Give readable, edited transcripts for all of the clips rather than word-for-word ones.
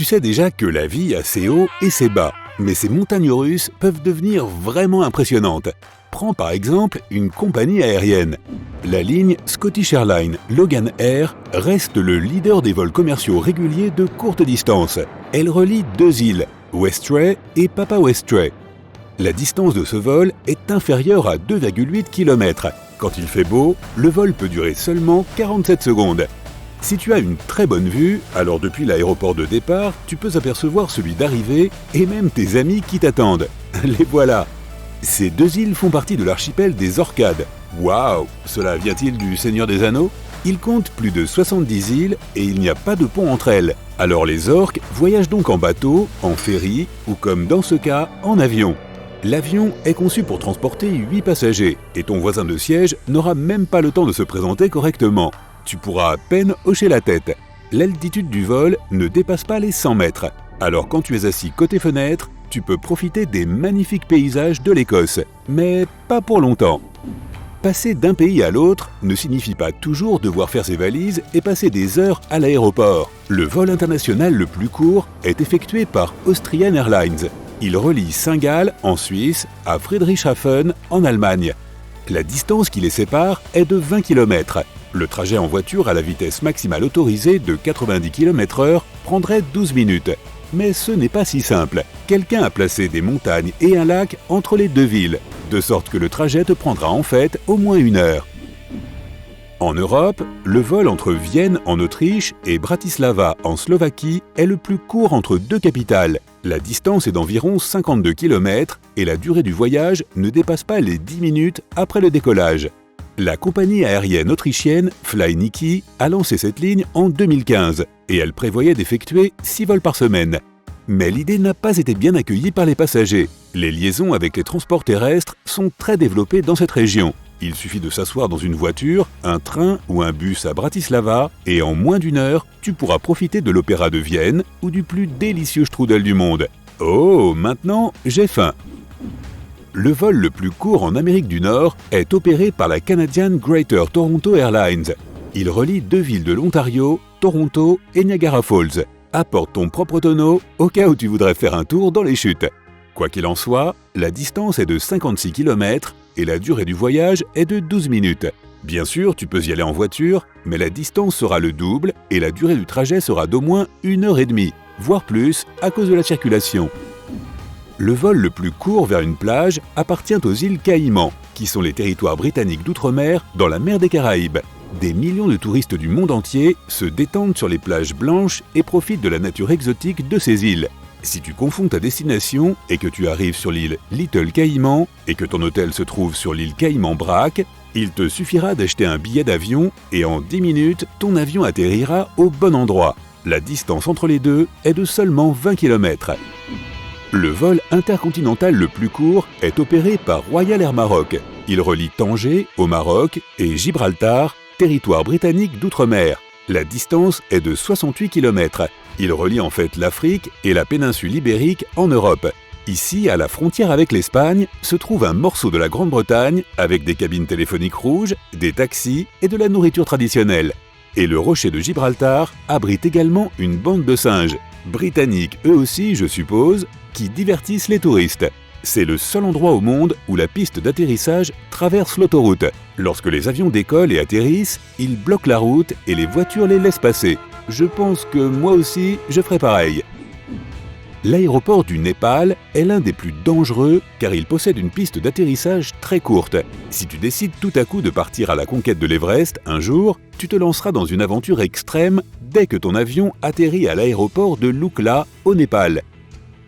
Tu sais déjà que la vie a ses hauts et ses bas, mais ces montagnes russes peuvent devenir vraiment impressionnantes. Prends par exemple une compagnie aérienne. La ligne Scottish Airlines Logan Air reste le leader des vols commerciaux réguliers de courte distance. Elle relie deux îles, Westray et Papa Westray. La distance de ce vol est inférieure à 2,8 km. Quand il fait beau, le vol peut durer seulement 47 secondes. Si tu as une très bonne vue, alors depuis l'aéroport de départ, tu peux apercevoir celui d'arrivée et même tes amis qui t'attendent. Les voilà! Ces deux îles font partie de l'archipel des Orcades. Waouh! Cela vient-il du Seigneur des Anneaux? Il compte plus de 70 îles et il n'y a pas de pont entre elles. Alors les orques voyagent donc en bateau, en ferry ou comme dans ce cas, en avion. L'avion est conçu pour transporter 8 passagers et ton voisin de siège n'aura même pas le temps de se présenter correctement. Tu pourras à peine hocher la tête. L'altitude du vol ne dépasse pas les 100 mètres. Alors quand tu es assis côté fenêtre, tu peux profiter des magnifiques paysages de l'Écosse. Mais pas pour longtemps. Passer d'un pays à l'autre ne signifie pas toujours devoir faire ses valises et passer des heures à l'aéroport. Le vol international le plus court est effectué par Austrian Airlines. Il relie Saint-Gall, en Suisse, à Friedrichshafen, en Allemagne. La distance qui les sépare est de 20 km. Le trajet en voiture à la vitesse maximale autorisée de 90 km/h prendrait 12 minutes. Mais ce n'est pas si simple. Quelqu'un a placé des montagnes et un lac entre les deux villes, de sorte que le trajet te prendra en fait au moins 1 heure. En Europe, le vol entre Vienne en Autriche et Bratislava en Slovaquie est le plus court entre deux capitales. La distance est d'environ 52 km et la durée du voyage ne dépasse pas les 10 minutes après le décollage. La compagnie aérienne autrichienne Flynicki a lancé cette ligne en 2015 et elle prévoyait d'effectuer 6 vols par semaine. Mais l'idée n'a pas été bien accueillie par les passagers. Les liaisons avec les transports terrestres sont très développées dans cette région. Il suffit de s'asseoir dans une voiture, un train ou un bus à Bratislava et en moins d'1 heure, tu pourras profiter de l'opéra de Vienne ou du plus délicieux strudel du monde. Oh, maintenant, j'ai faim! Le vol le plus court en Amérique du Nord est opéré par la Canadian Greater Toronto Airlines. Il relie deux villes de l'Ontario, Toronto et Niagara Falls. Apporte ton propre tonneau au cas où tu voudrais faire un tour dans les chutes. Quoi qu'il en soit, la distance est de 56 km et la durée du voyage est de 12 minutes. Bien sûr, tu peux y aller en voiture, mais la distance sera le double et la durée du trajet sera d'au moins 1h30, voire plus à cause de la circulation. Le vol le plus court vers une plage appartient aux îles Caïmans, qui sont les territoires britanniques d'outre-mer dans la mer des Caraïbes. Des millions de touristes du monde entier se détendent sur les plages blanches et profitent de la nature exotique de ces îles. Si tu confonds ta destination et que tu arrives sur l'île Little Caïman et que ton hôtel se trouve sur l'île Caïman Brac, il te suffira d'acheter un billet d'avion et en 10 minutes, ton avion atterrira au bon endroit. La distance entre les deux est de seulement 20 km. Le vol intercontinental le plus court est opéré par Royal Air Maroc. Il relie Tanger, au Maroc, et Gibraltar, territoire britannique d'outre-mer. La distance est de 68 km. Il relie en fait l'Afrique et la péninsule ibérique en Europe. Ici, à la frontière avec l'Espagne, se trouve un morceau de la Grande-Bretagne avec des cabines téléphoniques rouges, des taxis et de la nourriture traditionnelle. Et le rocher de Gibraltar abrite également une bande de singes, britanniques eux aussi, je suppose, qui divertissent les touristes. C'est le seul endroit au monde où la piste d'atterrissage traverse l'autoroute. Lorsque les avions décollent et atterrissent, ils bloquent la route et les voitures les laissent passer. Je pense que moi aussi, je ferai pareil. L'aéroport du Népal est l'un des plus dangereux car il possède une piste d'atterrissage très courte. Si tu décides tout à coup de partir à la conquête de l'Everest un jour, tu te lanceras dans une aventure extrême dès que ton avion atterrit à l'aéroport de Lukla, au Népal.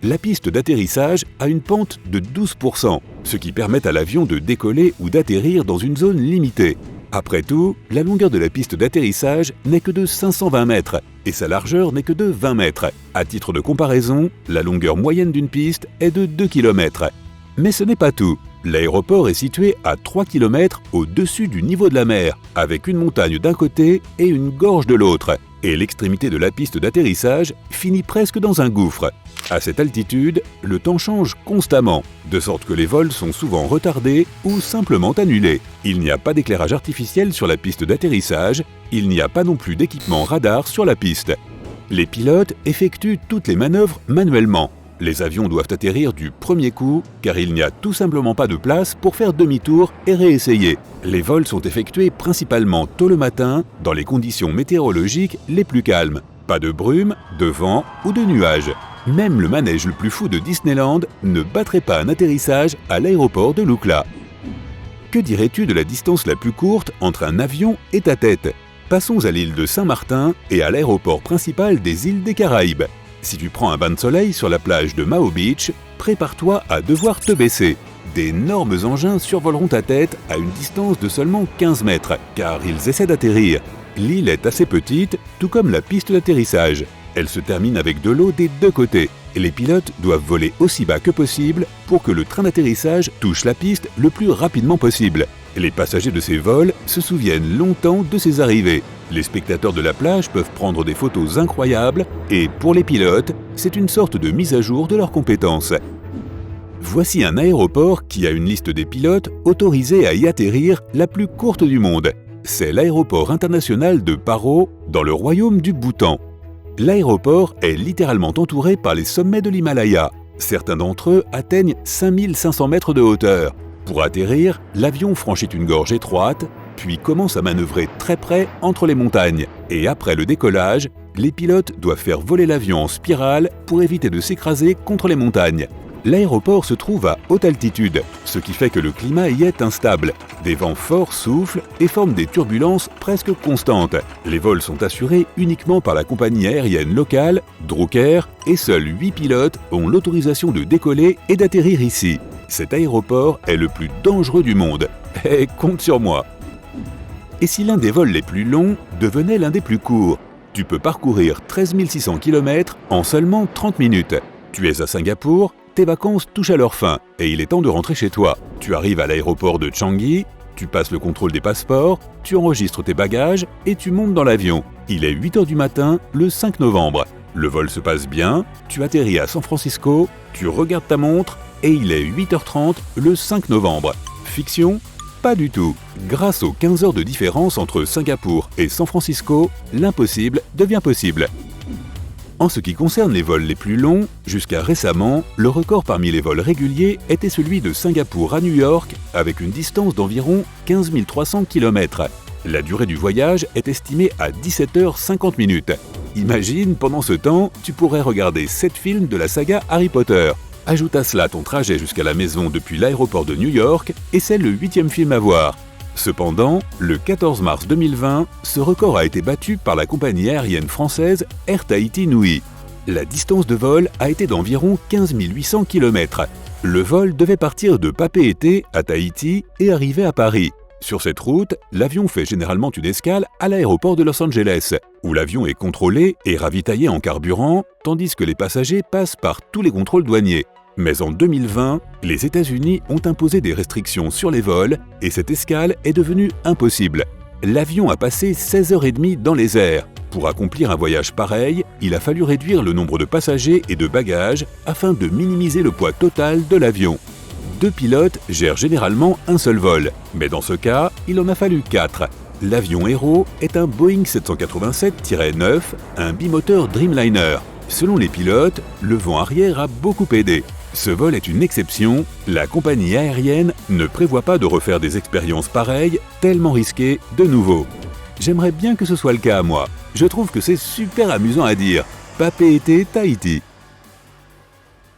La piste d'atterrissage a une pente de 12%, ce qui permet à l'avion de décoller ou d'atterrir dans une zone limitée. Après tout, la longueur de la piste d'atterrissage n'est que de 520 mètres et sa largeur n'est que de 20 mètres. À titre de comparaison, la longueur moyenne d'une piste est de 2 km. Mais ce n'est pas tout. L'aéroport est situé à 3 km au-dessus du niveau de la mer, avec une montagne d'un côté et une gorge de l'autre. Et l'extrémité de la piste d'atterrissage finit presque dans un gouffre. À cette altitude, le temps change constamment, de sorte que les vols sont souvent retardés ou simplement annulés. Il n'y a pas d'éclairage artificiel sur la piste d'atterrissage, il n'y a pas non plus d'équipement radar sur la piste. Les pilotes effectuent toutes les manœuvres manuellement. Les avions doivent atterrir du premier coup car il n'y a tout simplement pas de place pour faire demi-tour et réessayer. Les vols sont effectués principalement tôt le matin dans les conditions météorologiques les plus calmes. Pas de brume, de vent ou de nuages. Même le manège le plus fou de Disneyland ne battrait pas un atterrissage à l'aéroport de Lukla. Que dirais-tu de la distance la plus courte entre un avion et ta tête? Passons à l'île de Saint-Martin et à l'aéroport principal des îles des Caraïbes. Si tu prends un bain de soleil sur la plage de Mao Beach, prépare-toi à devoir te baisser. D'énormes engins survoleront ta tête à une distance de seulement 15 mètres, car ils essaient d'atterrir. L'île est assez petite, tout comme la piste d'atterrissage. Elle se termine avec de l'eau des deux côtés. Les pilotes doivent voler aussi bas que possible pour que le train d'atterrissage touche la piste le plus rapidement possible. Les passagers de ces vols se souviennent longtemps de ces arrivées. Les spectateurs de la plage peuvent prendre des photos incroyables et pour les pilotes, c'est une sorte de mise à jour de leurs compétences. Voici un aéroport qui a une liste des pilotes autorisés à y atterrir la plus courte du monde. C'est l'aéroport international de Paro dans le royaume du Bhoutan. L'aéroport est littéralement entouré par les sommets de l'Himalaya. Certains d'entre eux atteignent 5500 mètres de hauteur. Pour atterrir, l'avion franchit une gorge étroite, puis commence à manœuvrer très près entre les montagnes. Et après le décollage, les pilotes doivent faire voler l'avion en spirale pour éviter de s'écraser contre les montagnes. L'aéroport se trouve à haute altitude, ce qui fait que le climat y est instable. Des vents forts soufflent et forment des turbulences presque constantes. Les vols sont assurés uniquement par la compagnie aérienne locale, Drucker, et seuls 8 pilotes ont l'autorisation de décoller et d'atterrir ici. Cet aéroport est le plus dangereux du monde. Et compte sur moi. Et si l'un des vols les plus longs devenait l'un des plus courts? Tu peux parcourir 13 600 km en seulement 30 minutes. Tu es à Singapour, tes vacances touchent à leur fin et il est temps de rentrer chez toi. Tu arrives à l'aéroport de Changi, tu passes le contrôle des passeports, tu enregistres tes bagages et tu montes dans l'avion. Il est 8 h du matin, le 5 novembre. Le vol se passe bien, tu atterris à San Francisco, tu regardes ta montre et il est 8h30 le 5 novembre. Fiction? Pas du tout. Grâce aux 15 heures de différence entre Singapour et San Francisco, l'impossible devient possible. En ce qui concerne les vols les plus longs, jusqu'à récemment, le record parmi les vols réguliers était celui de Singapour à New York avec une distance d'environ 15 300 km. La durée du voyage est estimée à 17h50 minutes. Imagine, pendant ce temps, tu pourrais regarder 7 films de la saga Harry Potter. Ajoute à cela ton trajet jusqu'à la maison depuis l'aéroport de New York et c'est le 8e film à voir. Cependant, le 14 mars 2020, ce record a été battu par la compagnie aérienne française Air Tahiti Nui. La distance de vol a été d'environ 15 800 km. Le vol devait partir de Papeete à Tahiti et arriver à Paris. Sur cette route, l'avion fait généralement une escale à l'aéroport de Los Angeles, où l'avion est contrôlé et ravitaillé en carburant, tandis que les passagers passent par tous les contrôles douaniers. Mais en 2020, les États-Unis ont imposé des restrictions sur les vols et cette escale est devenue impossible. L'avion a passé 16h30 dans les airs. Pour accomplir un voyage pareil, il a fallu réduire le nombre de passagers et de bagages afin de minimiser le poids total de l'avion. 2 pilotes gèrent généralement un seul vol, mais dans ce cas, il en a fallu 4. L'avion héros est un Boeing 787-9, un bimoteur Dreamliner. Selon les pilotes, le vent arrière a beaucoup aidé. Ce vol est une exception, la compagnie aérienne ne prévoit pas de refaire des expériences pareilles, tellement risquées, de nouveau. J'aimerais bien que ce soit le cas à moi. Je trouve que c'est super amusant à dire. Papeete Tahiti.